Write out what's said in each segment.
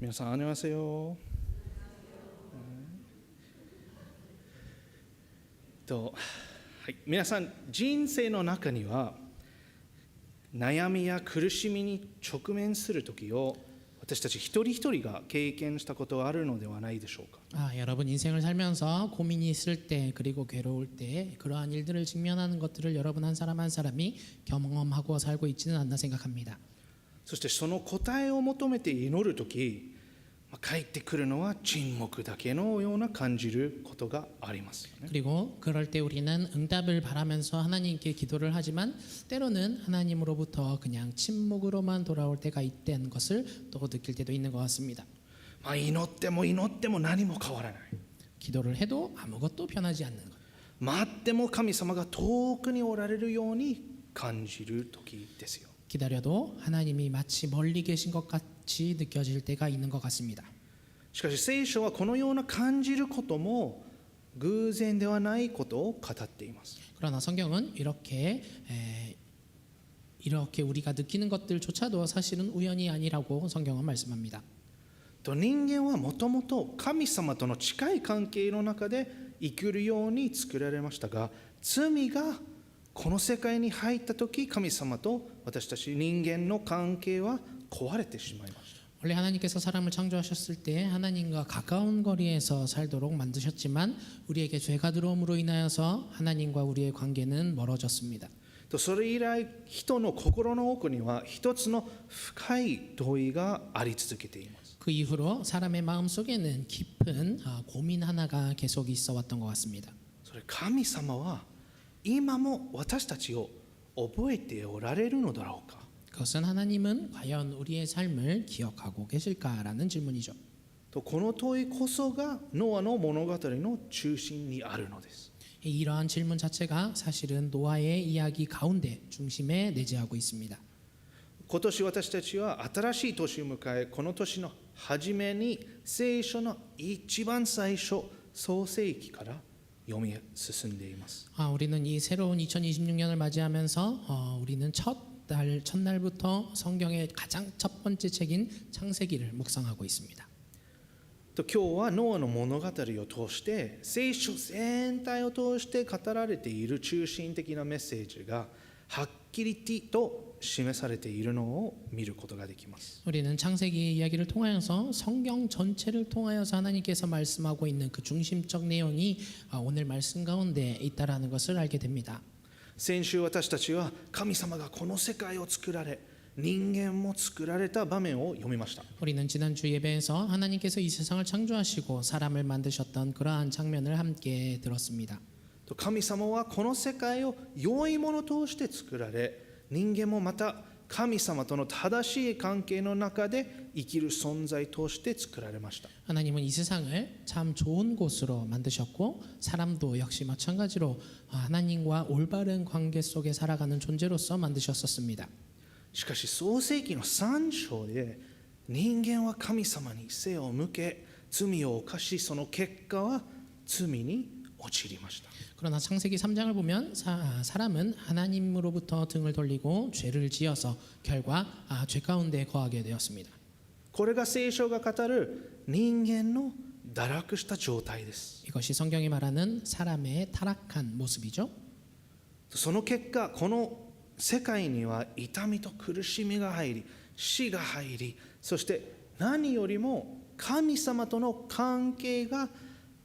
皆さん、안녕하세요。はい、皆さん、人生の中には悩みや苦しみに直面する時を私たち一人一人が経験したことはあるのではないでしょうか。 여러분 인생을 살면서 고민이 있을 때 그리고 괴로울 때 그러한 일들을 직면하는 것들을 여러분 한 사람이 경험하고 살고 있지는 않나 생각합니다. そしてその答えを求めて祈る時、返ってくるのは沈黙だけのような感じることがありますよね。 그리고 그럴 때 우리는 응답을 바라면서 하나님께 기도를 하지만 때로는 하나님으로부터 그냥 침묵으로만 돌아올 때가 있다는 것을 또 느낄 때도 있는 것 같습니다. 祈っても祈っても何も変わらない。 기도를 해도 아무것도 변하지 않는 것. 待っても神様が遠くにおられるように感じる時ですよ。 기다려도 하나님이 마치 멀리 계신 것 같이 느껴질 때가 있는 것 같습니다. しかし聖書はこのような感じることも偶然ではないことを語っています。 그러나 성경은 이렇게 우리가 느끼는 것들조차도 사실은 우연이 아니라고 성경은 말씀합니다. と人間はもともと神様との近い関係の中で生きるように作られましたが、罪がこの世界に入った時、神様と私たち人間の関係は壊れてしまいました。 원래 하나님께서 사람을 창조하셨을 때 하나님과 가까운 거리에서 살도록 만드셨지만 우리에게 죄가 들어옴으로 인하여서 하나님과 우리의 관계는 멀어졌습니다. それ以来、人の心の奥には一つの深い問いがあり続けています。 그 이후로 사람의 마음 속에는 깊은 고민 하나가 계속 있어 왔던 것 같습니다. それ、神様は今も私たちを覚えておられるのだろうか。 그것은 하나님은 과연 우리의 삶을 기억하고 계실까라는 질문이죠. とこの問いこそがノアの物語の中心にあるのです。 이러한 질문 자체가 사실은 노아의 이야기 가운데 중심에 내재하고 있습니다. 今年私たちは新しい年を迎え、この年の初めに聖書の一番最初、創世記から読み進んでいます。 우리는 이 새로운 2026년을 맞이하면서 우리는 첫날부터 성경의 가장 첫 번째 책인 창세기를 묵상하고 있습니다. と今日はノアの物語を通して聖書全体を通して語られている中心的なメッセージがはっきりと示されているのを見ることができます。 우리는 창세기 이야기를 통하여서 성경 전체를 통하여서 하나님께서 말씀하고 있는 그 중심적 내용이 오늘 말씀 가운데 있다라는 것을 알게 됩니다. 先週私たちは神様がこの世界を作られ人間も作られた場面を読みました。 우리는 지난주 예배에서 하나님께서 이 세상을 창조하시고 사람을 만드셨던 그러한 장면을 함께 들었습니다. 神様はこの世界を良いものとして作られ、人間もまた神様との正しい関係の中で生きる存在として作られました。 하나님은 이 세상을 참 좋은 곳으로 만드셨고 사람도 역시 마찬가지로 하나님과 올바른 관계 속에 살아가는 존재로서 만드셨었습니다. しかし創世記の3章で人間は神様に背を向け罪を犯し、その結果は罪に陥りました。 그러나 창세기 3장을 보면 사람은 하나님으로부터 등을 돌리고 죄를 지어서 결과 죄 가운데 거하게 되었습니다. これが聖書が語る人間の堕落した状態です。 이것이 성경이 말하는 사람의 타락한 모습이죠. その結果、この世界には痛みと苦しみが入り、死が入り、そして何よりも神様との関係が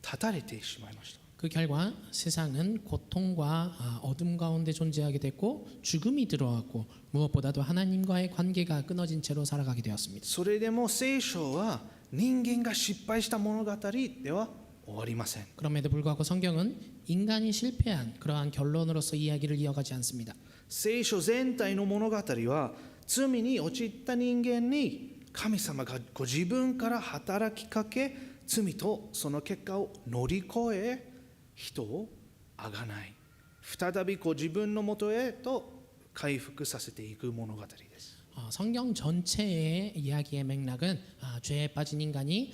断たれてしまいました。 그 결과 세상은 고통과 어둠 가운데 존재하게 됐고 죽음이 들어왔고 무엇보다도 하나님과의 관계가 끊어진 채로 살아가게 되었습니다. それでも聖書は人間が失敗した物語では終わりません。 그럼에도 불구하고 성경은 인간이 실패한 그러한 결론으로서 이야기를 이어가지 않습니다. 聖書全体の物語は罪に陥った人間に神様がご自分から働きかけ、罪とその結果を乗り越え人をあがない、再びご自分のもとへと回復させていく物語です。 성경 전체의 이야기의 맥락은 죄에 빠진 인간을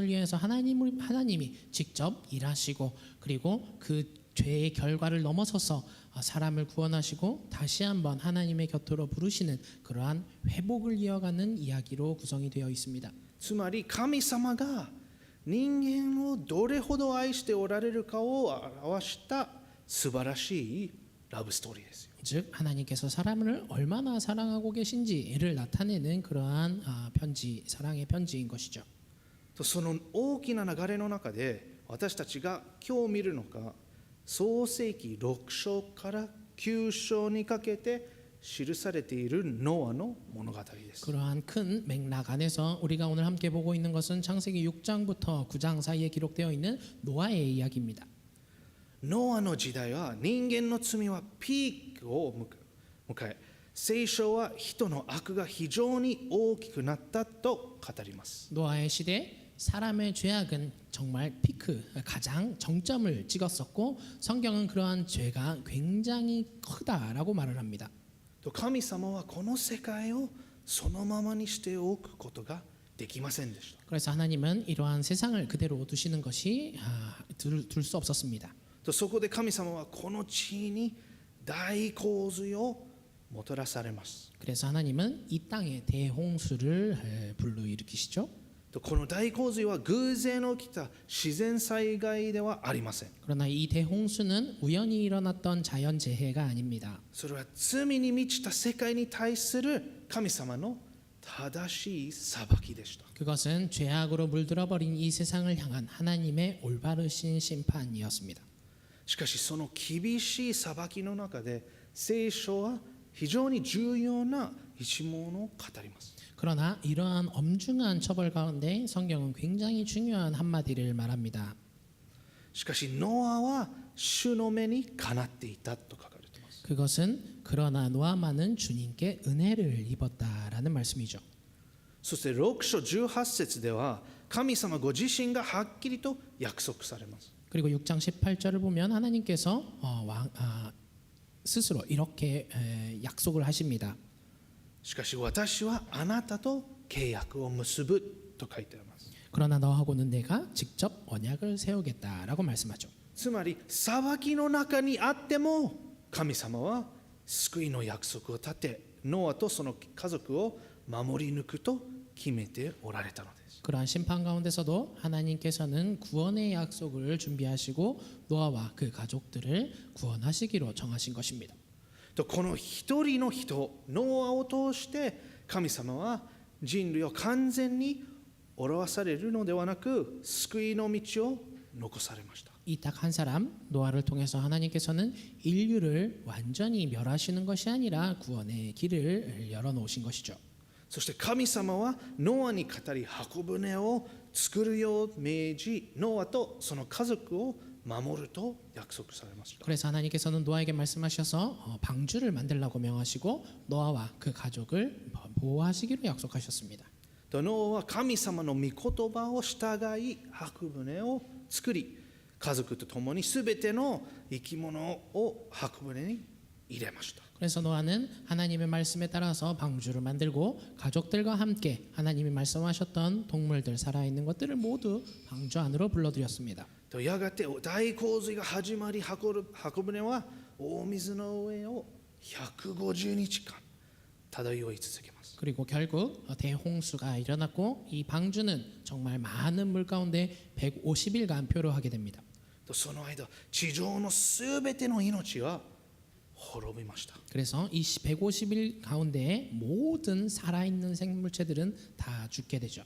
위해서 하나님이 직접 일하시고 그리고 그 죄의 결과를 넘어서서 사람을 구원하시고 다시 한번 하나님의 곁으로 부르시는 그러한 회복을 이어가는 이야기로 구성이 되어 있습니다. つまり神様が人間をどれほど愛しておられるかを表した素晴らしいラブストーリーですよ。 즉 하나님께서 사람을 얼마나 사랑하고 계신지를 나타내는 그러한 편지, 사랑의 편지인 것이죠. とその大きな流れの中で私たちが今日見るのが創世記6章から9章にかけて記されているノアの物語です。 그러한 큰 맥락 안에서 우리가 오늘 함께 보고 있는 것은 창세기 6장부터 9장 사이에 기록되어 있는 노아의 이야기입니다. ノアの時代は人間の罪はピークを迎え、聖書は人の悪が非常に大きくなったと語ります。 노아의 시대 사람의 죄악은 정말 피크, 가장 정점을 찍었었고 성경은 그러한 죄가 굉장히 크다라고 말을 합니다. と神様はこの世界をそのままにしておくことができませんでした。 그래서 하나님은 이러한 세상을 그대로 두시는 것이 둘 수 없었습니다. とそこで神様はこの地に大洪水をもたらされます。 그래서 하나님은 이 땅에 대홍수를 불러일으키시죠. とこの大洪水は偶然起きた自然災害ではありません。 그러나 이 대홍수는 우연히 일어났던 자연재해가 아닙니다. それは罪に満ちた世界に対する神様の正しい裁きでした。 그것은 죄악으로 물들어 버린 이 세상을 향한 하나님의 올바르신 심판이었습니다. しかしその厳しい裁きの中で聖書は非常に重要な一文を語ります。 그러나 이러한 엄중한 처벌 가운데 성경은 굉장히 중요한 한마디를 말합니다. しかしノアは主の目にかなっていたと書かれています。 그것은 그러나 노아만은 주님께 은혜를 입었다라는 말씀이죠. そして6章18節では神様ご自身がはっきりと約束されます。 그리고 6장 18절을 보면 하나님께서 스스로 이렇게 약속을 하십니다. しかし私はあなたと契約を結ぶと書いてあります。 그러나 너하고는 내가 직접 언약을 세우겠다라고 말씀하죠. つまり裁きの中にあっても神様は救いの約束を立てノアとその家族を守り抜くと決めておられたのです。 그러한 심판 가운데서도 하나님께서는 구원의 약속을 준비하시고 노아와 그 가족들을 구원하시기로 정하신 것입니다. とこの一人の人ノアを通して神様は人類を完全に表されるのではなく救いの道を残されました。 이 딱 한 사람 노아를 통해서 하나님께서는 인류를 완전히 멸하시는 것이 아니라 구원의 길을 열어놓으신 것이죠. そして神様はノアに語り箱舟を作るよう命じノアとその家族を守ると約束されました。 그래서 하나님께서는 노아에게 말씀하셔서 방주를 만들라고 명하시고 노아와 그 가족을 보호하시기로 약속하셨습니다. とノアは神様の御言葉を従い箱舟を作り家族と共にすべての生き物を箱舟に入れました。 그래서 노아는 하나님의 말씀에 따라서 방주를 만들고 가족들과 함께 하나님이 말씀하셨던 동물들 살아있는 것들을 모두 방주 안으로 불러들였습니다. とやがて大洪水が始まり箱舟は大水の上を150日間漂い続けます。 그리고 결국 대홍수가 일어났고 이 방주는 정말 많은 물 가운데 150일간 표류하게 됩니다. とその間地上のすべての命は滅びました。 그래서 이 150일 가운데 모든 살아있는 생물체들은 다 죽게 되죠.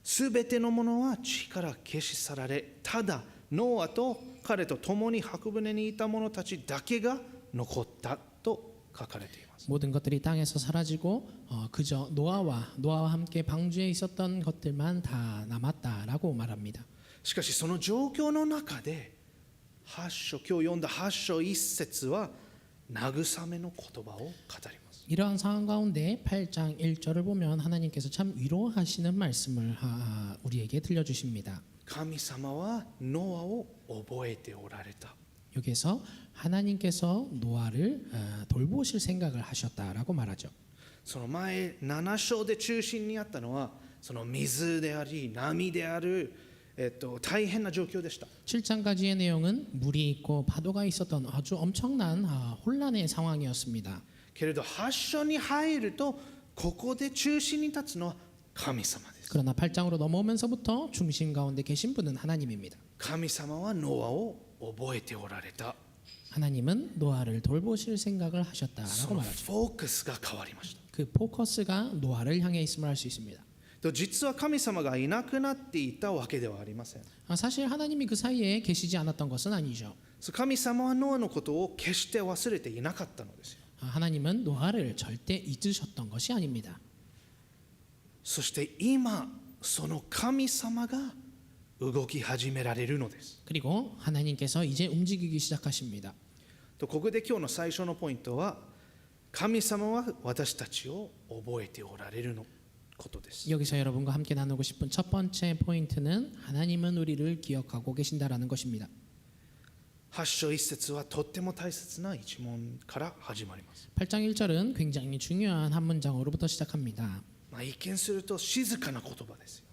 すべてのものは地から消し去られただノアと彼と共に箱舟にいた者たちだけが残ったと書かれています。 모든 것들이 땅에서 사라지고 그저 노아와 함께 방주에 있었던 것들만 다 남았다라고 말합니다. しかしその状況の中で8章今日読んだ8章1節は慰めの言葉を語ります。 이러한 상황 가운데 8장 1절을 보면 하나님께서 참 위로하시는 말씀을 우리에게 들려주십니다. 神様はノアを覚えておられた。 여기에서 하나님께서 노아를 돌보실 생각을 하셨다라고 말하죠. その前7章で中心にあったのはその水であり波である大変な状況でした。 7장까지의 내용은 물이 있고 파도가 있었던 아주 엄청난 혼란의 상황이었습니다. けれど8章に入るとここで中心に立つのは神様です。 그러나 8장으로 넘어오면서부터 중심 가운데 계신 분은 하나님입니다. 神様はノアを覚えておられた。 하나님은 노아를 돌보실 생각을 そ 하셨다라고 の 말하죠. フォーカスが変わりました。 그 포커스가 노아를 향해 있음을 알 수 있습니다. と実は神様がいなくなっていたわけではありません。 사실 하나님이 그 사이에 계시지 않았던 것은 아니죠. 神様はノアのことを決して忘れていなかったのですよ。 하나님은 노아를 절대 잊으셨던 것이 아닙니다. そして今その神様が動き始められるのです。 그리고 하나님께서 이제 움직이기 시작하십니다. とここで今日の最初のポイントは神様は私たちを覚えておられるのことです。 여기서 여러분과 함께 나누고 싶은 첫 번째 포인트는 하나님은 우리를 기억하고 계신다라는 것입니다. 8章1節はとっても大切な一問から始まります。 8장 1절은 굉장히 중요한 한 문장으로부터 시작합니다. 一見すると静かな言葉ですよ。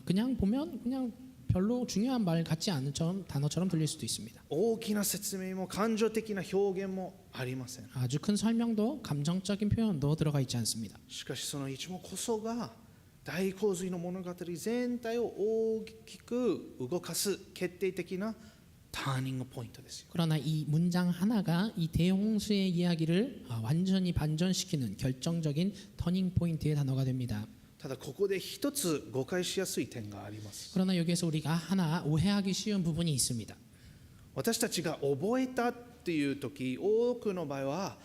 그냥 보면 그냥 별로 중요한 말 같지 않은 단어처럼 들릴 수도 있습니다. 大きな説明も感情的な表現もありません。 아주 큰 설명도 감정적인 표현도 들어가 있지 않습니다. しかしその一問こそが大洪水の物語全体を大きく動かす決定的なターニングポイントですよ。 그러나 이 문장 하나가 이 대홍수의 이야기를 완전히 반전시키는 결정적인 터닝 포인트의 단어가 됩니다. ただここで一つ誤解しやすい点があります。 그러나 여기에서 우리가 하나 오해하기 쉬운 부분이 있습니다. 私たちが覚えたっていう時多くの場合は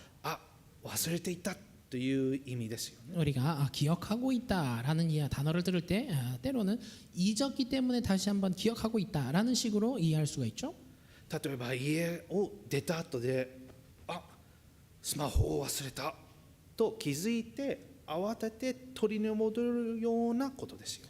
忘れていたという意味ですよね。 우리가 기억하고 있다라는 단어를 들을 때 때로는 잊었기 때문에 다시 한번 기억하고 있다라는 식으로 이해할 수가 있죠. 例えば家を出た後でスマホを忘れたと気づいて慌てて取りに戻るようなことですよ。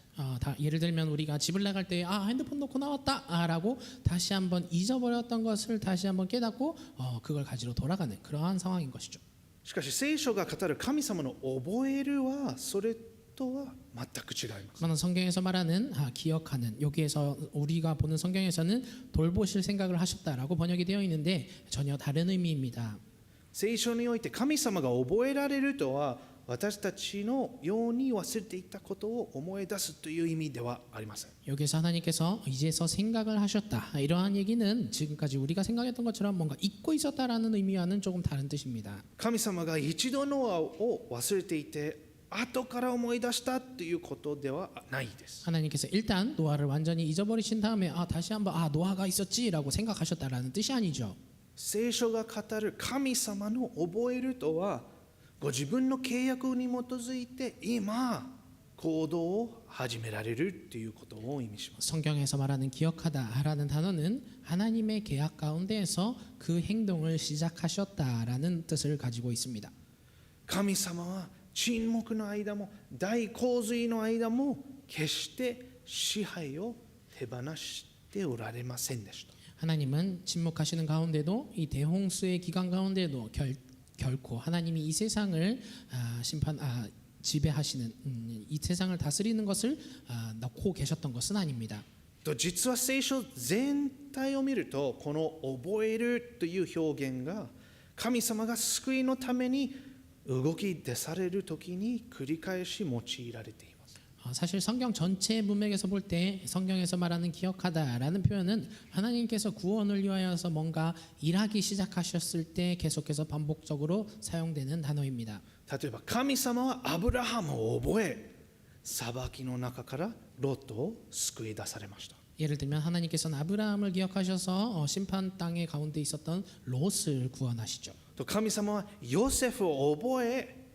예를 들면 우리가 집을 나갈 때 핸드폰 놓고 나왔다라고 다시 한번 잊어버렸던 것을 다시 한번 깨닫고 그걸 가지러 돌아가는 그러한 상황인 것이죠. しかし聖書が語る神様の覚えるはそれとは全く違います。 그러나 성경에서 말하는 기억하는 여기에서 우리가 보는 성경에서는 돌보실 생각을 하셨다라고 번역이 되어 있는데 전혀 다른 의미입니다. 聖書において神様が覚えられるとは私たちのように忘れていたことを思い出すという意味ではありません。 여기서 하나님께서 이제서 생각을 하셨다. 이러한 얘기는 지금까지 우리가 생각했던 것처럼 뭔가 잊고 있었다라는 의미와는 조금 다른 뜻입니다. 神様が一度ノアを忘れていて後から思い出したということではないです。 하나님께서 일단 노아를 완전히 잊어버리신 다음에 다시 한번 노아가 있었지라고 생각하셨다라는 뜻이 아니죠. 聖書が語る神様の覚えるとはご自分の契約に基づいて今行動を始められるということを意味します。 성경에서 말하는 기억하다라는 단어는 하나님의 계약 가운데에서 그 행동을 시작하셨다라는 뜻을 가지고 있습니다. 神様は沈黙の間も大洪水の間も決して支配を手放しておられませんでした。 하나님은 침묵하시는 가운데도 이 대홍수의 기간 가운데도 결코 하나님이 이 세상을 지배하시는 이 세상을 다스리는 것을 넣고 계셨던 것은 아닙니다. 実は聖書全体を見るとこの覚えるという表現が神様が救いのために動き出される時に繰り返し用いられています。 사실 성경 전체 문맥에서 볼 때 성경에서 말하는 기억하다라는 표현은 하나님께서 구원을 위하여서 뭔가 일하기 시작하셨을 때 계속해서 반복적으로 사용되는 단어입니다. 例えば神様はアブラハムを覚え裁きの中からロットを救い出されました。 예를 들면 하나님께서는 아브라함을 기억하셔서 심판 땅의 가운데 있었던 롯을 구원하시죠. と神様はヨセフを覚え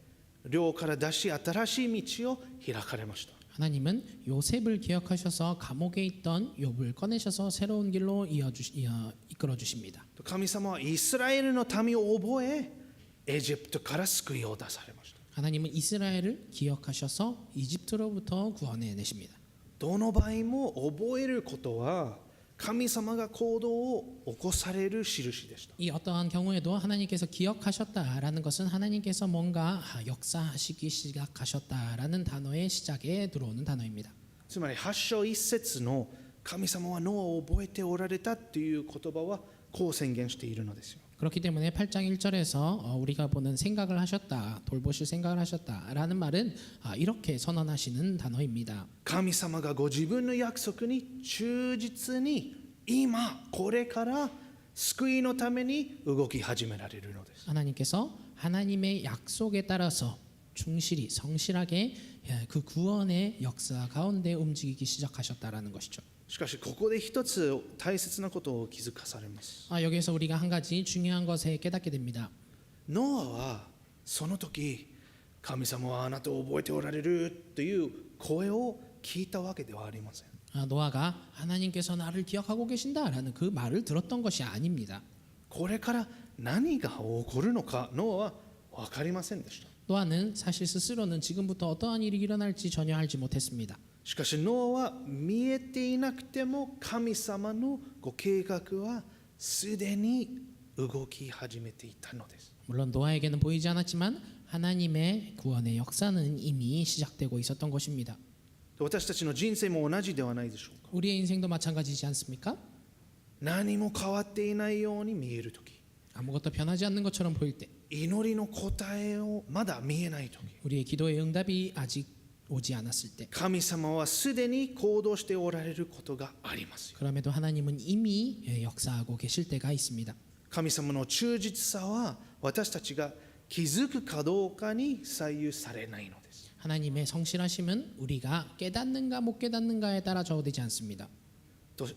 寮から出し新しい道を開かれました。 하나님은 요셉을 기억하셔서 감옥에 있던 욥을 꺼내셔서 새로운 길로 이끌어 주십니다. 神様はイスラエルの民を覚えエジプトから救いを出されました。 하나님은 이스라엘을 기억하셔서 이집트로부터 구원해 내십니다. どの場合も覚えることは神様が行動を起こされる印でした。 이 어떠한 경우에도 하나님께서 기억하셨다라는 것은 하나님께서 뭔가 역사하시기 시작하셨다라는 단어의 시작에 들어오는 단어입니다. つまり8章1節の神様はノアを覚えておられたという言葉はこう宣言しているのですよ。 그렇기 때문에 8장 1절에서 우리가 보는 생각을 하셨다, 돌보실 생각을 하셨다라는 말은 이렇게 선언하시는 단어입니다. 神様がご自分の約束に忠実に今これから救いのために動き始められるのです。 하나님께서 하나님의 약속에 따라서 충실히 성실하게 그 구원의 역사 가운데 움직이기 시작하셨다라는 것이죠. しかしここで一つ大切なことを気づかされます。 여기에서 우리가 한 가지 중요한 것에 깨닫게 됩니다. ノアはその時神様はあなたを覚えておられるという声を聞いたわけではありません。 노아가 하나님께서 나를 기억하고 계신다라는 그 말을 들었던 것이 아닙니다. これから何が起こるのかノアは分かりませんでした。 노아는 사실 스스로는 지금부터 어떠한 일이 일어날지 전혀 알지 못했습니다. しかしノアは見えていなくても神様のご計画はすでに動き始めていたのです。 물론 노아에게는 보이지 않았지만 하나님의 구원의 역사는 이미 시작되고 있었던 것입니다. 私たちの人生も同じではないでしょうか。 우리의 인생도 마찬가지지 않습니까? 何も変わっていないように見えるとき、 아무것도 변하지 않는 것처럼 보일 때, 祈りの答えをまだ見えないとき、 우리의 기도의 응답이 아직 오지 않았을 때, 神様はすでに行動しておられることがありますよ。 그럼에도 하나님은 이미 역사하고 계실 때가 있습니다. 神様の忠実さは私たちが気づくかどうかに左右されないのです。 하나님의 성실하심은 우리가 깨닫는가 못 깨닫는가에 따라 좌우되지 않습니다. と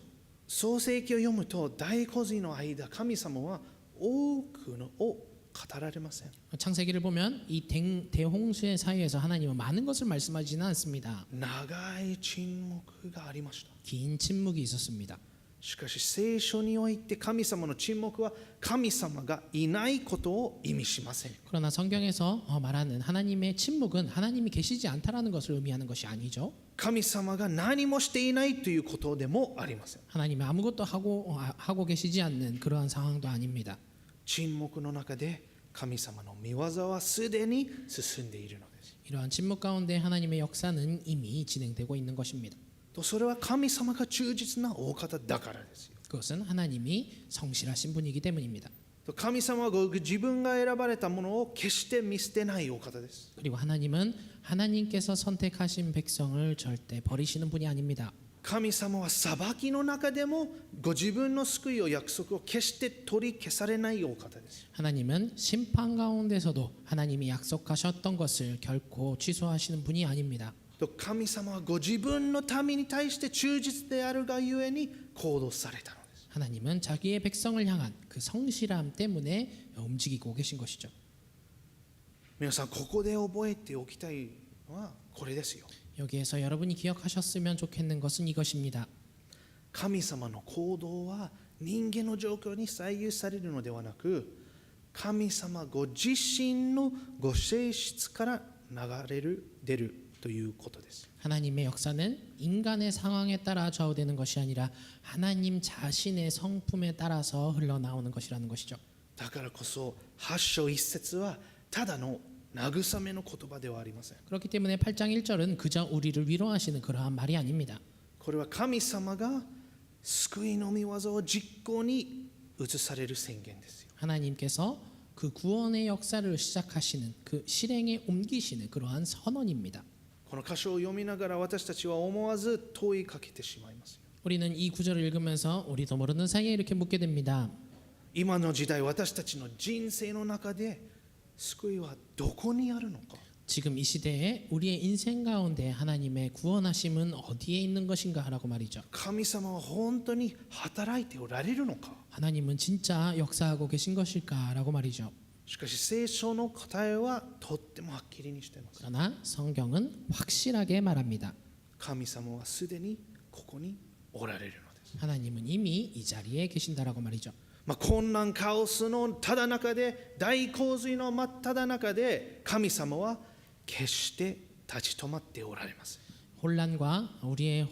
創世記を読むと大洪水の間神様は多くのを語られません。 창세기를 보면 이 대홍수의 사이에서 하나님은 많은 것을 말씀하지는 않습니다. 長い沈黙がありました。 긴 침묵이 있었습니다. しかし聖書において神様の沈黙は神様がいないことを意味しません。 그러나 성경에서 말하는 하나님의 침묵은 하나님이 계시지 않다라는 것을 의미하는 것이 아니죠. 神様が何もしていないということでもありません。 하나님이 아무것도 하고 계시지 않는 그러한 상황도 아닙니다. 沈黙の中で神様の御業はすでに進んでいるのです。 이러한 침묵 가운데 하나님의 역사는 이미 진행되고 있는 것입니다. とそれは神様が忠実なお方だからですよ。 그것은 하나님이 성실하신 분이기 때문입니다. と神様はご自分が選ばれたものを決して見捨てないお方です。 그리고 하나님은 하나님께서 선택하신 백성을 절대 버리시는 분이 아닙니다. 神様は裁きの中でもご自分の救いを約束を決して取り消されないお方です。 하나님은 심판 가운데서도 하나님이 약속하셨던 것을 결코 취소하시는 분이 아닙니다. と神様はご自分の民に対して忠実であるがゆえに行動されたのです。 하나님은 자기의 백성을 향한 그 성실함 때문에 움직이고 계신 것이죠. 皆さんここで覚えておきたいのはこれですよ。 여기에서 여러분이 기억하셨으면 좋겠는 것은 이것입니다. 神様の行動は人間の状況に左右されるのではなく、神様ご自身のご性質から出るということです。 하나님의 역사는 인간의 상황에 따라 좌우되는 것이 아니라 하나님 자신의 성품에 따라서 흘러나오는 것이라는 것이죠. だからこそ8章1節はただの慰めの言葉ではありません。 그렇기 때문에 8장 1절은 그저 우리를 위로하시는 그러한 말이 아닙니다. これは神様が救いの御業を実行に移される宣言ですよ。 하나님께서 그 구원의 역사를 시작하시는 그 실행에 옮기시는 그러한 선언입니다. この箇所を読みながら私たちは思わず問いかけてしまいます。 우리는 이 구절을 읽으면서 우리도 모르는 사이에 이렇게 묻게 됩니다. 今の時代私たちの人生の中で救いはどこにあるのか。 지금 이 시대에 우리의 인생 가운데 하나님의 구원하심은 어디에 있는 것인가라고 말이죠. 神様は本当に働いておられるのか。 하나님은 진짜 역사하고 계신 것일까라고 말이죠. しかし聖書の答えはとってもはっきりにしています。 그러나 성경은 확실하게 말합니다. 神様はすでにここにおられるのです。 하나님은 이미 이 자리에 계신다라고 말이죠. 混乱カオスのただ中で大洪水の真っただ中で神様は決して立ち止まっておられます。 혼란과 우리의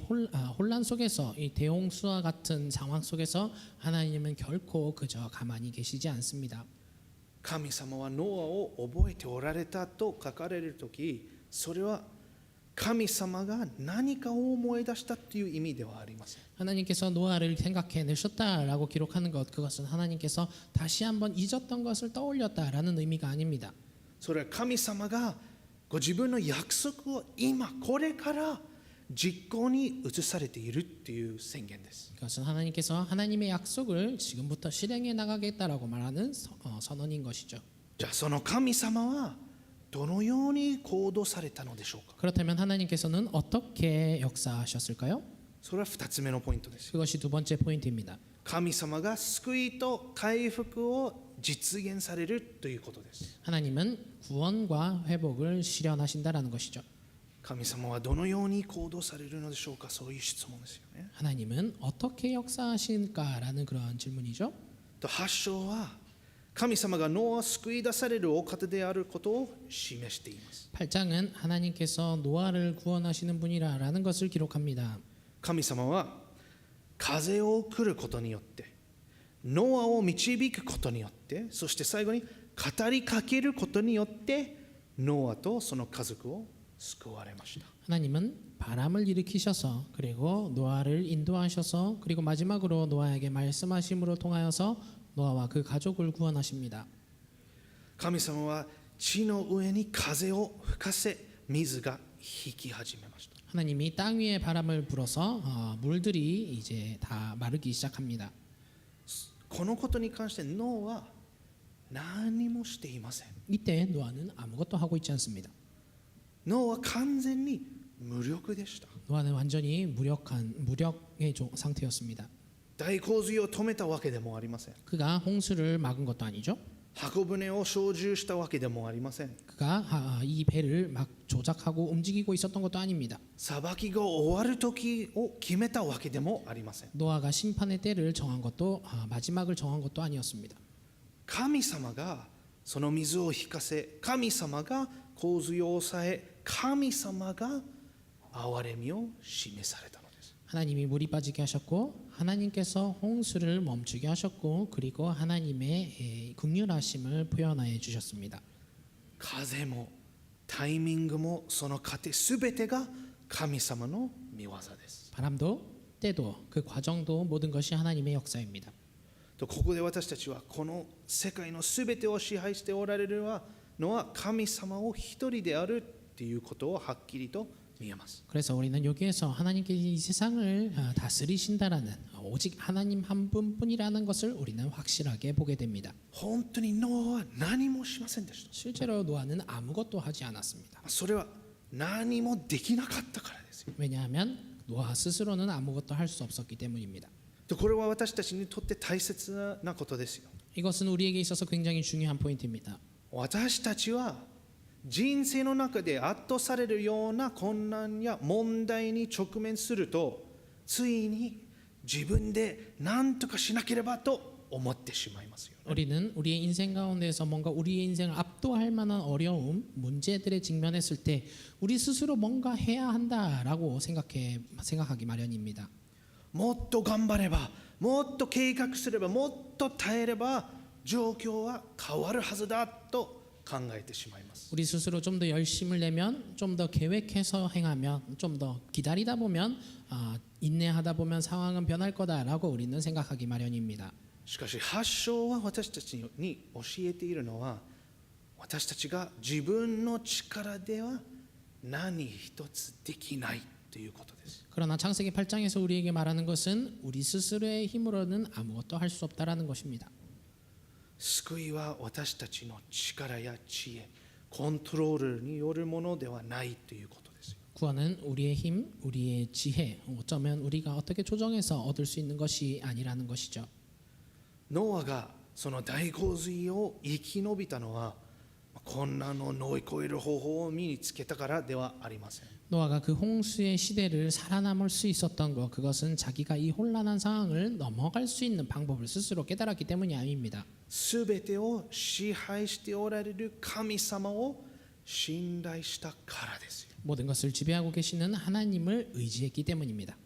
혼란 속에서 이 대홍수와 같은 상황 속에서 하나님은 결코 그저 가만히 계시지 않습니다. 神様はノアを覚えておられたと書かれるとき、それは神様が何かを思い出したという意味ではありません。 하나님께서 노아를 생각해내셨다라고 기록하는 것, 그것은 하나님께서 다시 한번 잊었던 것을 떠올렸다라는 의미가 아닙니다. それは神様がご自分の約束を今これから実行に移されているという宣言です。 그것은 하나님께서 하나님의 약속을 지금부터 실행해 나가겠다라고 말하는 선언인 것이죠. じゃあその神様はどのように行動されたのでしょうか。 그렇다면 하나님께서는 어떻게 역사하셨을까요? それは2つ目のポイントです。 그것이 두 번째 포인트입니다. 神様が救いと回復を実現されるということです。 하나님은 구원과 회복을 실현하신다라는 것이죠. 神様はどのように行動されるのでしょうか。そういう質問ですよね。 하나님은 어떻게 역사하실까라는 그런 질문이죠. と8章は神様がノアを救い出されるお方であることを示しています。 8장은 하나님께서 노아를 구원하시는 분이라는 것을 기록합니다. 神様は風を送ることによってノアを導くことによってそして最後に語りかけることによってノアとその家族を救われました。 하나님은 바람을 일으키셔서 그리고 노아를 인도하셔서 그리고 마지막으로 노아에게 말씀하심으로 통하여서 노아와 그 가족을 구원하십니다. 神様は地の上に風を吹かせ水が引き始めました。 하나님이 땅 위에 바람을 불어서 물들이 이제 다 마르기 시작합니다. このことに関してノアは何もしていません。 이때 노아는 아무것도 하고 있지 않습니다. ノアは完全に無力でした。 노아는 완전히 무력의 상태였습니다. 大洪水を止めたわけでもありません。 그가 홍수를 막은 것도 아니죠. 箱舟を操縦したわけでもありません。 그가 이 배를 막 조작하고 움직이고 있었던 것도 아닙니다. 裁きが終わる時を決めたわけでもありません。 노아가 심판의 때를 정한 것도 마지막을 정한 것도 아니었습니다. 神様がその水を引かせ、神様が洪水を抑え、神様が憐れみを示されたのです。 하나님이 물이 빠지게 하셨고 하나님께서 홍수를 멈추게 하셨고 그리고 하나님의 긍휼하심을 표현해 주셨습니다. 風もタイミングもその過程すべてが神様の御業です。 바람도 때도 그 과정도 모든 것이 하나님의 역사입니다. とここで私たちはこの世界のすべてを支配しておられるのは神様を一人であるということをはっきりと見えます。 그래서 우리는 여기에서 하나님께서 이 세상을 다스리신다라는 오직 하나님 한 분뿐이라는 것을 우리는 확실하게 보게 됩니다. 本当にノアは何もしませんでした。 실제로 노아는 아무것도 하지 않았습니다. それは何もできなかったからですよ。 왜냐하면 노아 스스로는 아무것도 할 수 없었기 때문입니다. これは私たちにとって大切なことですよ。 이것은 우리에게 있어서 굉장히 중요한 포인트입니다. 私たちは人生の中で圧倒されるような困難や問題に直面するとついに自分で何とかしなければと思ってしまいますよ。 우리는 우리의 인생 가운데에서 뭔가 우리의 인생을 압도할 만한 어려움, 문제들에 직면했을 때 우리 스스로 뭔가 해야 한다라고 생각하기 마련입니다. もっと頑張れば、もっと計画すれば、もっと耐えれば状況は変わるはずだと考えてしまいます。 우리 스스로 좀 더 열심을 내면, 좀 더 계획해서 행하면, 좀 더 기다리다 보면, 인내하다 보면 상황은 변할 거다라고 우리는 생각하기 마련입니다. しかし8章は私たちに教えているのは私たちが自分の力では何一つできないということです。 그러나 창세기 8장에서 우리에게 말하는 것은 우리 스스로의 힘으로는 아무것도 할 수 없다라는 것입니다. 救いは私たちの力や知恵、コントロールによるものではないということです。 구원은 우리의 힘, 우리의 지혜, 어쩌면 우리가 어떻게 조정해서 얻을 수 있는 것이 아니라는 것이죠. ノアがその大洪水を生き延びたのは困難を乗り越える方法を身につけたからではありません。 노아가 그 홍수의 시대를 살아남을 수 있었던 것, 그것은 자기가 이 혼란한 상황을 넘어갈 수 있는 방법을 스스로 깨달았기 때문이 아닙니다. すべてを支配しておられる神様を信頼したからですよ。 모든 것을 지배하고 계시는 하나님을 의지했기 때문입니다.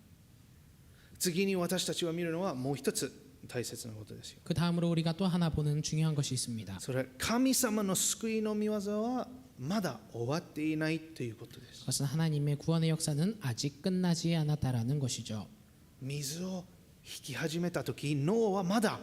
次に私たちは見るのはもう一つ大切なことですよ。 그 다음으로 우리가 또 하나 보는 중요한 것이 있습니다. それは神様の救いの御業はまだ終わっていないということです。 그것은 하나님의 구원의 역사는 아직 끝나지 않았다라는 것이죠. 水を引き始めた時、ノアはまだ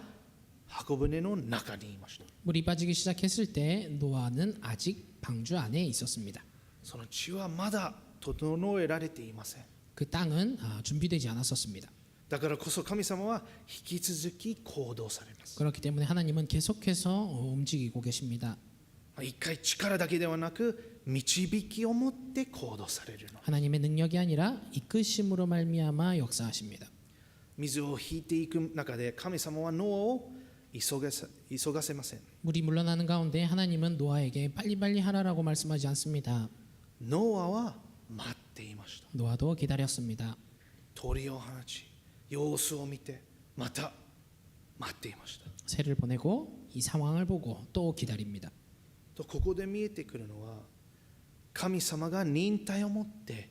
箱舟の中にいました。 물이 빠지기 시작했을 때 노아는 아직 방주 안에 있었습니다. その地はまだ整えられていません。 그 땅은 준비되지 않았었습니다. だからこそ神様は引き続き行動されます。 그렇기 때문에 하나님은 계속해서 움직이고 계십니다. 一回力だけではなく導きを持って行動されるの。 하나님의 능력이 아니라 이끄심으로 말미암아 역사하십니다. 水を引いていく中で神様はノアを急がせません。 물이 물러나는 가운데 하나님은 노아에게 빨리빨리 하라라고 말씀하지 않습니다. ノアは待っていました。 노아도 기다렸습니다. 鳥を放ち様子を見てまた待っていました。 새를 보내고 이 상황을 보고 또 기다립니다. とここで見えてくるのは神様が忍耐を持って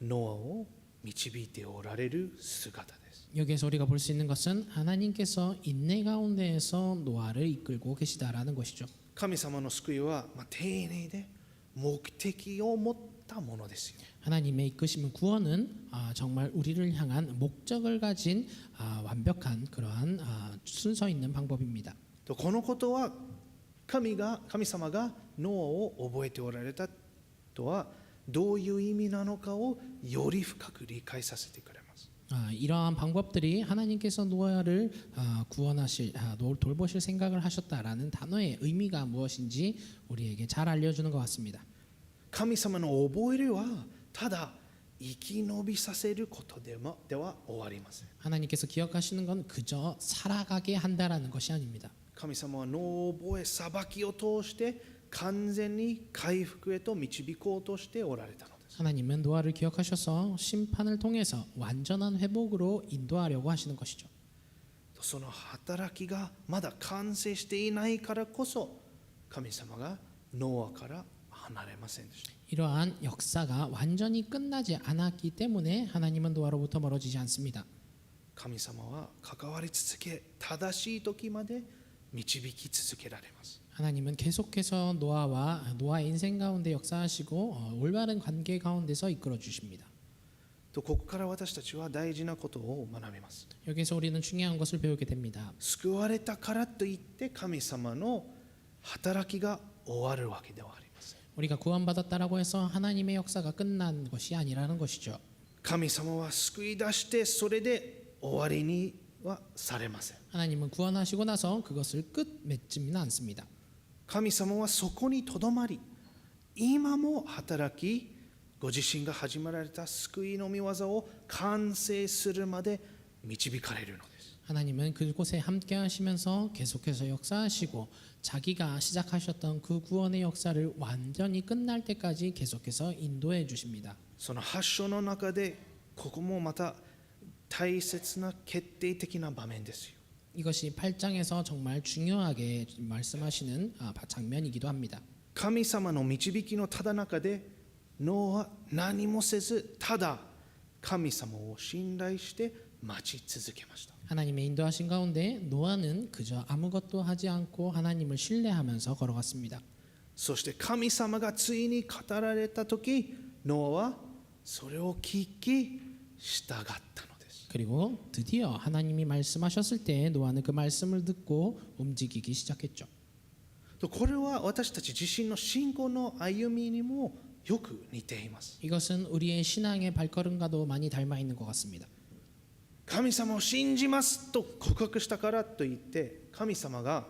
ノアを導いておられる姿です。 여기에서 우리가 볼 수 있는 것은 하나님께서 인내 가운데에서 노아를 이끌고 계시다라는 것이죠. 神様の救いは、丁寧で目的を持ったものですよ。 하나님의 이끄심은 구원은 정말 우리를 향한 목적을 가진 완벽한 그러한 순서 있는 방법입니다. とこのことは神様がノアを覚えておられたとはどういう意味なのかをより深く理解させてくれます。 이러한 방법들이 하나님께서 노아를 구원하실 돌보실 생각을 하셨다라는 단어의 의미가 무엇인지 우리에게 잘 알려주는 것 같습니다. 神様の覚えるはただ生き延びさせることでは終わりません。 하나님께서 기억하시는 건 그저 살아가게 한다라는 것이 아닙니다. 神様はノアを覚え裁きを通して完全に回復へと導こうとしておられたのです。 하나님은 노아를 기억하셔서 심판을 통해서 완전한 회복으로 인도하려고 하시는 것이죠. その働きがまだ完成していないからこそ神様がノアから離れませんでした。 이러한 역사가 완전히 끝나지 않았기 때문에 하나님은 노아로부터 멀어지지 않습니다. 神様は関わり続け正しい時まで導き続けられます。 하나님은 계속해서 노아의 인생 가운데 역사하시고 올바른 관계 가운데서 이끌어 주십니다. とここから私たちは大事なことを学びます。 여기서 우리는 중요한 것을 배우게 됩니다. 救われたからといって神様の働きが終わるわけではありません。 우리가 구원받았다라고 해서 하나님의 역사가 끝난 것이 아니라는 것이죠. 神様は救い出してそれで終わりにはされません。 하나님은 구원하시고 나서 그것을 끝 맺지는 않습니다. 神様はそこにとどまり今も働きご自身が始められた救いの御業を完成するまで導かれるのです。 하나님은 그곳에 함께 하시면서 계속해서 역사하시고 자기가 시작하셨던 그 구원의 역사를 완전히 끝날 때까지 계속해서 인도해 주십니다. その8章の中でここもまた大切な決定的な場面ですよ。 이것이 8장에서 정말 중요하게 말씀하시는 장면이기도 합니다. 神様の導きのただ中でノアは何もせずただ神様を信頼して待ち続けました。 하나님의 인도하신 가운데 노아는 그저 아무것도 하지 않고 하나님을 신뢰하면서 걸어갔습니다. そして神様がついに語られた時ノアはそれを聞き従ったのです。 그리고 드디어 하나님이 말씀하셨을 때 노아는 그 말씀을 듣고 움직이기 시작했죠. これは私たち自身の信仰の歩みにもよく似ています。 이것은 우리의 신앙의 발걸음과도 많이 닮아 있는 것 같습니다. 神様を信じますと告白したからといって神様が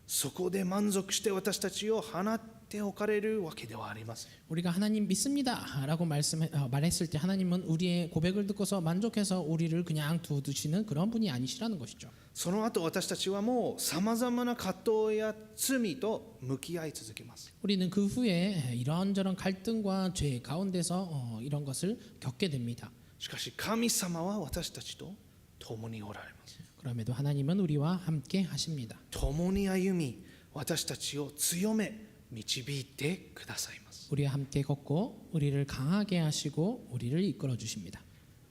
そこで満足して私たちを放っておかれるわけではありません。 우리가 하나님 믿습니다라고 말했을 때 하나님은 우리의 고백을 듣고서 만족해서 우리를 그냥 두시는 그런 분이 아니시라는 것이죠. その後私たちはもうさまざまな葛藤や罪と向き合い続けます。 우리는 그 후에 이런저런 갈등과 죄 가운데서 이런 것을 겪게 됩니다. しかし神様は私たちと共におられます。 그럼에도 하나님은 우리와 함께 하십니다. 共に歩み私たちを強め導いてくださいます。 우리와 함께 걷고 우리를 강하게 하시고 우리를 이끌어 주십니다.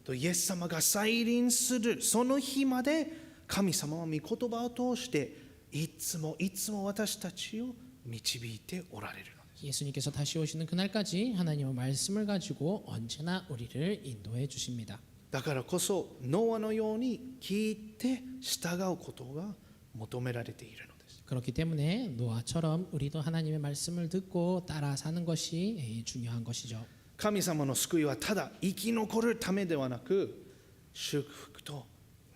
とイエス様が再臨するその日まで神様は御言葉を通していつも私たちを導いておられるのです。 예수님께서 다시 오시는 그날까지 하나님의 말씀을 가지고 언제나 우리를 인도해 주십니다. だからこそノアのように聞いて従うことが求められているのです。 그렇기 때문에 노아처럼 우리도 하나님의 말씀을 듣고 따라 사는 것이 중요한 것이죠. 神様の救いはただ生き残るためではなく、祝福と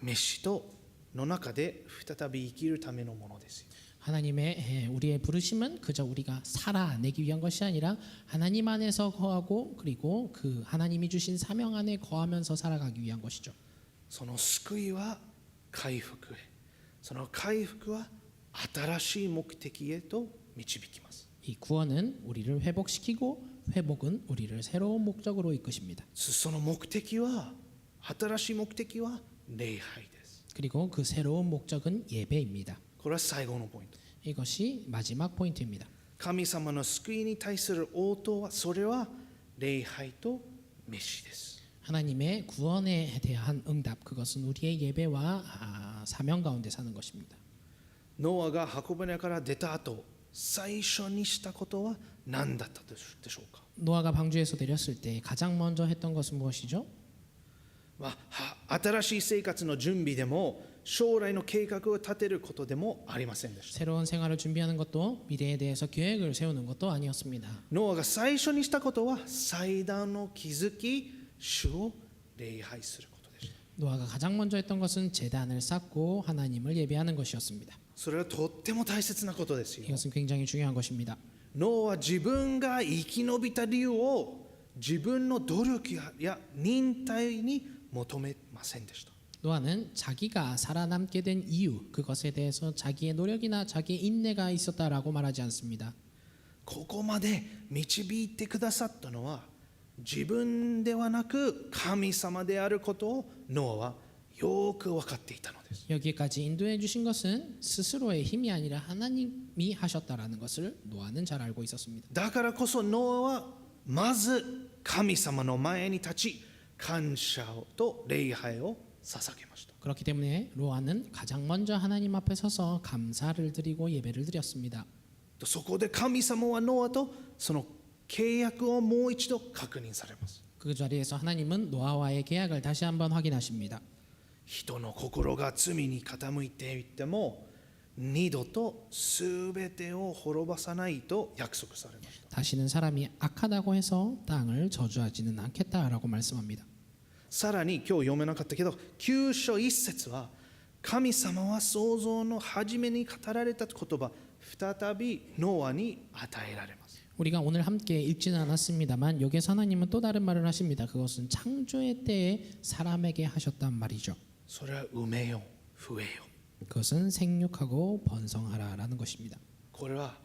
召しとの中で再び生きるためのものですよ。 하나님의 우리의 부르심은 그저 우리가 살아내기 위한 것이 아니라 하나님 안에서 거하고 그리고 그 하나님이 주신 사명 안에 거하면서 살아가기 위한 것이죠. その救いは回復へ、その回復は新しい目的へと導きます。 이 구원은 우리를 회복시키고 회복은 우리를 새로운 목적으로 이끄십니다. その目的は、新しい目的は礼拝です。 그리고 그 새로운 목적은 예배입니다. これは最後のポイント。 이것이 마지막 포인트입니다. 神様の救いに対する応答は、それは礼拝と召しです。 하나님의 구원에 대한 응답, 그것은 우리의 예배와 사명 가운데 사는 것입니다. ノアが箱舟から出た後、最初にしたことは何だったでしょうか。 노아가 방주에서 내렸을 때 가장 먼저 했던 것은 무엇이죠? 新しい生活の準備でも将来の計画を立てることでもありませんでした。 새로운 생활을 준비하는 것도 미래에 대해서 계획을 세우는 것도 아니었습니다. ノアが最初にしたことは祭壇を築き、主を礼拝することでした。 노아가 가장 먼저 했던 것은 제단을 쌓고 하나님을 예배하는 것이었습니다. それはとっても大切なことですよ。 이것은 굉장히 중요한 것입니다. ノアは自分が生き延びた理由を自分の努力や忍耐に求めませんでした。 노아는 자기가 살아남게 된 이유, 그것에 대해서 자기의 노력이나 자기의 인내가 있었다라고 말하지 않습니다. ここまで導いてくださったのは自分ではなく神様であることをノアはよく分かっていたのです。 여기까지 인도해 주신 것은 스스로의 힘이 아니라 하나님이 하셨다라는 것을 노아는 잘 알고 있었습니다. だからこそノアはまず神様の前に立ち、感謝と礼拝を捧げました。 그렇기 때문에 노아는 가장 먼저 하나님 앞에 서서 감사를 드리고 예배를 드렸습니다. そこで神様はノアとその契約をもう一度確認されます。 그 자리에서 하나님은 노아와의 계약을 다시 한번 확인하십니다. 人の心が罪に傾いていっても二度とすべてを滅ばさないと約束されました。 다시는 사람이 악하다고 해서 땅을 저주하지는 않겠다라고 말씀합니다. さらに今日読めなかったけど9章1節は神様は創造の初めに語られた言葉再びノアに与えられます。 우리가 오늘 함께 읽지는 않았습니다만 여기서 하나님은 또 다른 말을 하십니다. 그것은 창조의 때에 사람에게 하셨단 말이죠. それは埋めよ増えよ。 그것은 생육하고 번성하라라는 것입니다. これは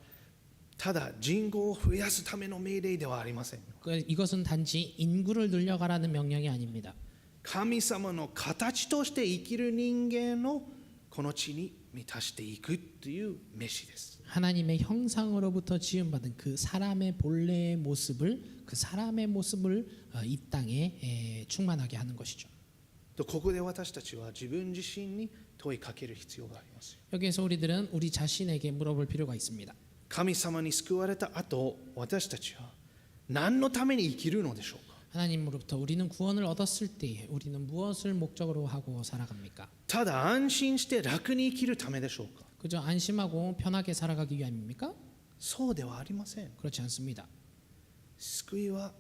ただ人口を増やすための命令ではありません。 이것은 단지 인구를 늘려가라는 명령이 아닙니다. 神様の形として生きる人間をこの地に満たしていくという召しです。 하나님의 형상으로부터 지음받은 그 사람의 본래의 모습을 그 사람의 모습을 이 땅에 충만하게 하는 것이죠. とここで私たちは自分自身に問いかける必要があります。 여기에서 우리들은 우리 자신에게 물어볼 필요가 있습니다. 神様に救われた後、私たちは何のために生きるのでしょうか。 하나님으로부터 우리는 구원을 얻었을 때 우리는 무엇을 목적으로 하고 살아갑니까? ただ安心して楽に生きるためでしょうか。 그저 안심하고 편하게 살아가기 위함입니까? そうではありません。 그렇지 않습니다. 救いは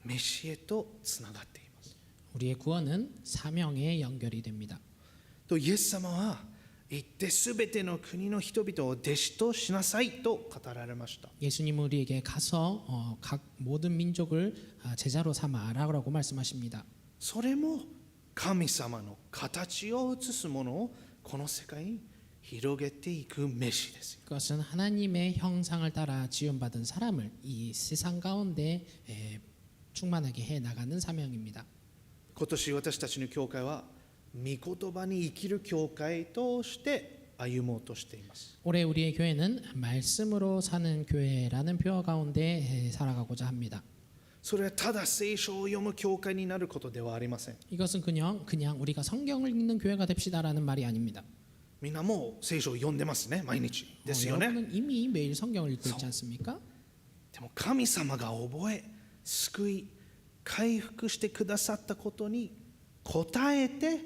メシエとつながっています。 우리의 구원은 사명에 연결이 됩니다. とイエス様は行ってすべての国の人々を弟子としなさいと語られました。 예수님은 우리에게 가서 각 모든 민족을 제자로 삼아라라고 말씀하십니다. それも神様の形を映すものをこの世界に広げていく召しです。 그것은 하나님의 형상을 따라 지음받은 사람을 이 세상 가운데 충만하게 해 나가는 사명입니다. 今年私たちの教会は御言葉に生きる教会として歩もうとしています。 올해 우리의 교회는 말씀으로 사는 교회라는 표 가운데 살아가고자 합니다. それはただ聖書を読む教会になることではありません。 이것은 그냥 우리가 성경을 읽는 교회가 됩시다라는 말이 아닙니다. みんなもう聖書を読んでますね、毎日ですよね。 여러분은 이미 매일 성경을 읽고 있지 않습니까? でも神様が覚え、救い、回復してくださったことに応えて、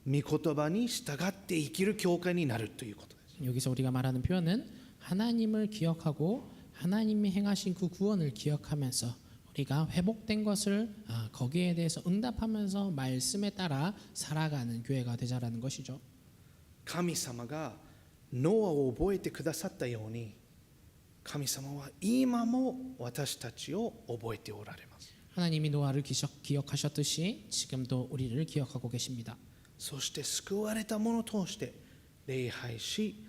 御言葉に従って生きる教会になるということです。 여기서 우리가 말하는 표현은 하나님을 기억하고 하나님이 행하신 그 구원을 기억하면서 우리가 회복된 것을 거기에 대해서 응답하면서 말씀에 따라 살아가는 교회가 되자라는 것이죠. 神様がノアを覚えてくださったように、神様は今も私たちを覚えておられます。 하나님이 노아를 기억하셨듯이 지금도 우리를 기억하고 계십니다. そして救われた者を通して礼拝し、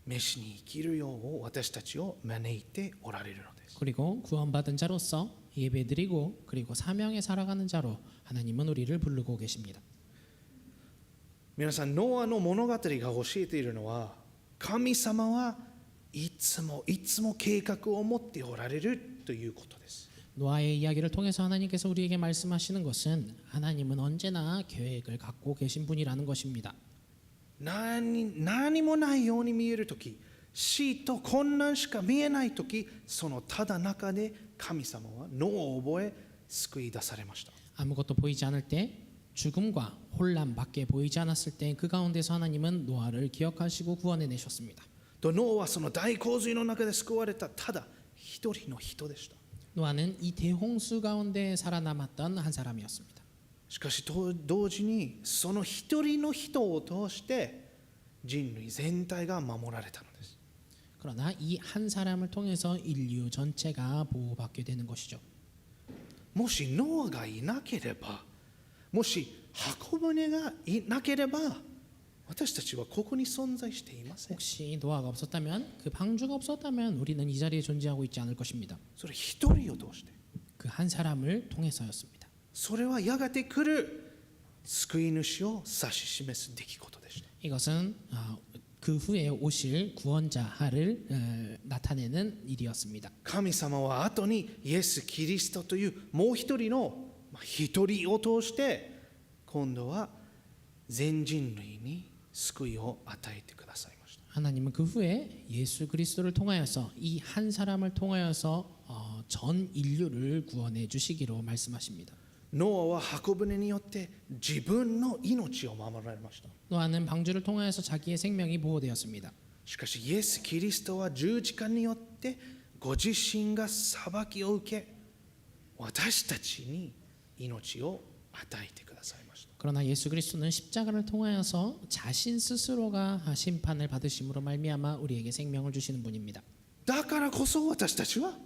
飯に生きるよう私たちを招いておられるのです。 그리고 구원받은 자로서 예배드리고 그리고 사명에 살아가는 자로 하나님은 우리를 부르고 계십니다. 皆さん、ノアの物語が教えているのは、神様はいつも計画を持っておられるということです。 노아의 이야기를 통해서 하나님께서 우리에게 말씀하시는 것은 하나님은 언제나 계획을 갖고 계신 분이라는 것입니다. 何もないように見えるとき、死と困難しか見えないとき、そのただ中で神様はノアを覚え救い出されました。 아무것도 보이지 않을 때 죽음과 혼란밖에 보이지 않았을 때 그 가운데서 하나님은 노아를 기억하시고 구원해 내셨습니다. とノアはその大洪水の中で救われたただ一人の人でした。 노아는 이 대홍수 가운데 살아남았던 한 사람이었습니다. しかし同時にその一人の人を通して人類全体が守られたのです。 그러나 이 한 사람을 통해서 인류 전체가 보호받게 되는 것이죠. もしノアがいなければ、もし箱舟がいなければ、私たちはここに存在していません。 혹시 노아가 없었다면 그 방주가 없었다면 우리는 이 자리에 존재하고 있지 않을 것입니다. それ一人を通して、 그 한 사람을 통해서였습니다. それはやがて来る救い主を指し示す出来事でした。 이것은 그 후에 오실 구원자를 나타내는 일이었습니다. 神様は後にイエス・キリストというもう一人の一人を通して今度は全人類に救いを与えてくださいました。 하나님은 그 후에 예수 그리스도를 통하여서 이 한 사람을 통하여서 전 인류를 구원해 주시기로 말씀하십니다. ノアは箱舟によって自分の命を守られました。 노아는 방주를 통하여서 자기의 생명이 보호되었습니다. しかしイエス・キリストは十字架によってご自身が裁きを受け、私たちに命を与えてくださいました。 그러나 예수 그리스도는 십자가를 통하여서 자신 스스로가 심판을 받으심으로 말미암아 우리에게 생명을 주시는 분입니다. だからこそ私たちは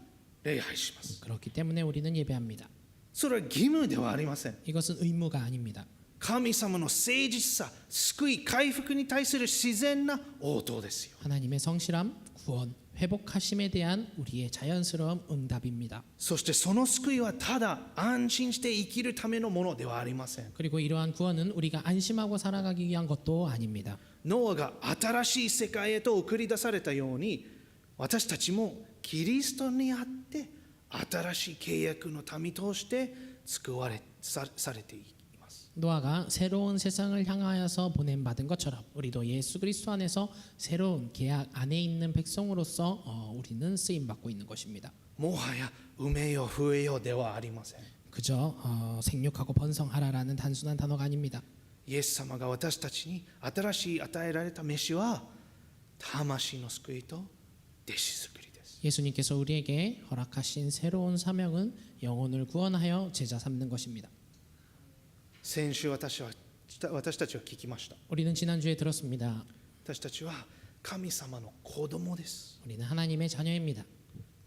礼拝します。 그렇기 때문에 우리는 예배합니다. それは義務ではありません。 이것은 의무가 아닙니다. 神様の誠実さ、救い、回復に対する自然な応答ですよ。 하나님의 성실함, 구원, 회복하심에 대한 우리의 자연스러운 응답입니다. そしてその救いはただ安心して生きるためのものではありません。 그리고 이러한 구원은 우리가 안심하고 살아가기 위한 것도 아닙니다. ノアが新しい世界へと送り出されたように、私たちもキリストにあって新しい契約の民として救われされています。 노아가 새로운 세상을 향하여서 보냄받은 것처럼 우리도 예수 그리스도 안에서 새로운 계약 안에 있는 백성으로서 우리는 쓰임 받고 있는 것입니다. もはや埋めよ増えよではありません。 그저 생육하고 번성하라라는 단순한 단어가 아닙니다. イエス様が私たちに新しい与えられた飯は魂の救いと弟子作りです。 예수님께서 우리에게 허락하신 새로운 사명은 영혼을 구원하여 제자 삼는 것입니다. 先週私たちは聞きました。 우리는 지난주에 들었습니다. 私たちは神様の子供です。 우리는 하나님의 자녀입니다.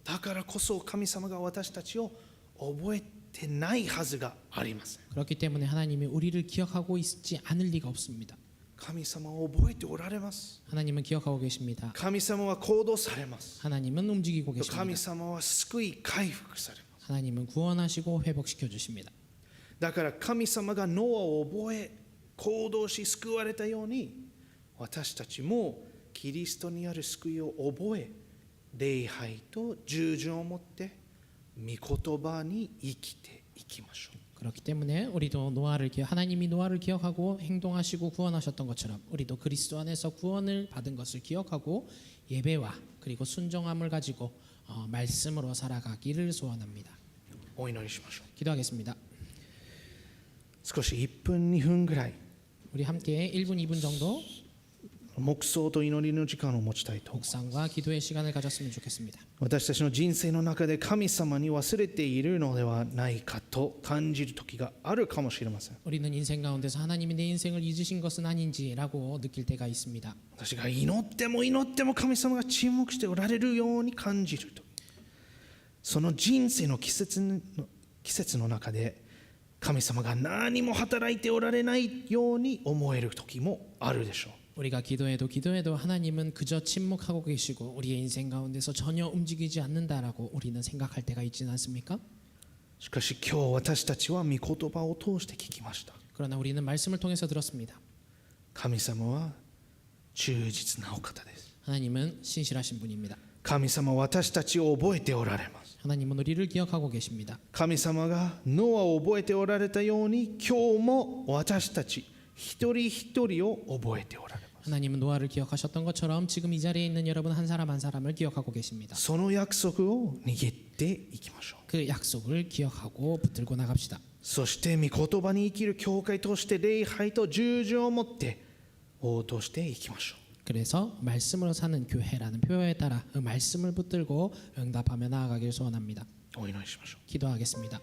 だからこそ神様が私たちを覚えてないはずがありません。 그렇기 때문에 하나님이 우리를 기억하고 있지 않을 리가 없습니다. 神様を覚えておられます。 하나님은 기억하고 계십니다. 神様は行動されます。 하나님은 움직이고 神 계십니다. 様は救い回復されます。 하나님은 구원하시고 회복시켜 주십니다. だから神様がノアを覚え行動し救われたように、私たちもキリストにある救いを覚え、礼拝と従順を持って御言葉に生きていきましょう。 그렇기 때문에 우리도 하나님이 노아를 기억하고 행동하시고 구원하셨던 것처럼 우리도 그리스도 안에서 구원을 받은 것을 기억하고 예배와 그리고 순종함을 가지고 말씀으로 살아가기를 소원합니다. お祈りしましょ 기도하겠습니다. う。少し1分2分ぐらい 우리 함께 1분 2분 정도 黙想と祈りの時間を持ちたいと思います。 묵상과 기도의 시간을 가졌으면 좋겠습니다. 私たちの人生の中で神様に忘れているのではないかと感じる時があるかもしれません。 우리는 인생 가운데서 하나님이 내 인생을 잊으신 것은 아닌지라고 느낄 때가 있습니다. 私が祈っても祈っても神様が沈黙しておられるように感じると、その人生の季節の中で神様が何も働いておられないように思える時もあるでしょう。 우리가 기도해도 하나님은 그저 침묵하고 계시고 우리의 인생 가운데서 전혀 움직이지 않는다라고 우리는 생각할 때가 있지는 않습니까? しかし今日私たちは御言葉を通して聞きました。 그러나 우리는 말씀을 통해서 들었습니다. 神様は忠実なお方です。 하나님은 신실하신 분입니다. 神様は私たちを覚えておられます。 하나님은 우리를 기억하고 계십니다. 神様がノアを覚えておられたように今日も私たち一人一人を覚えておられます。 하나님은 노아를 기억하셨던 것처럼 지금 이 자리에 있는 여러분 한 사람 한 사람을 기억하고 계십니다. その約束を握っていきましょう。 그 약속을 기억하고 붙들고 나갑시다. そして御言葉に生きる教会として礼拝と従順を持って応答していきましょう。 그래서 말씀으로 사는 교회라는 표어에 따라 그 말씀을 붙들고 응답하며 나아가길 소원합니다. お祈りしましょ 기도하겠습니다.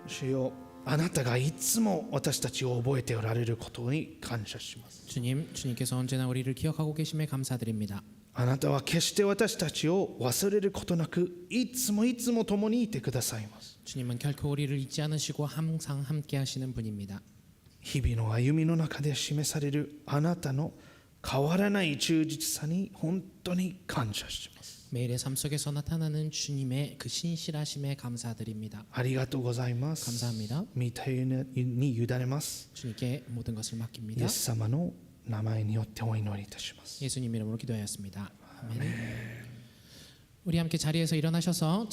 主よ、あなたがいつも私たちを覚えておられることに感謝します。 주님께서 언제나 우리를 기억하고 계심에 감사드립니다. あなたは決して私たちを忘れることなくいつも共にいてくださいます。 주님은 결코 우리를 잊지 않으시고 항상 함께 하시는 분입니다. 日々の歩みの中で示されるあなたの変わらない忠実さに本当に感謝します。 매일의 삶 속에서 나타나는 주님의 그 신실하심에 감사드립니다. ありがとうございます。 감사합니다. 御手に委ねます。 주님께 모든 것을 イ 맡깁니다. エス様の名前によってお祈りいたします。 예수님 이름으로 기도하였습니다. 아멘. 우리 함께 자리에서 일어나셔서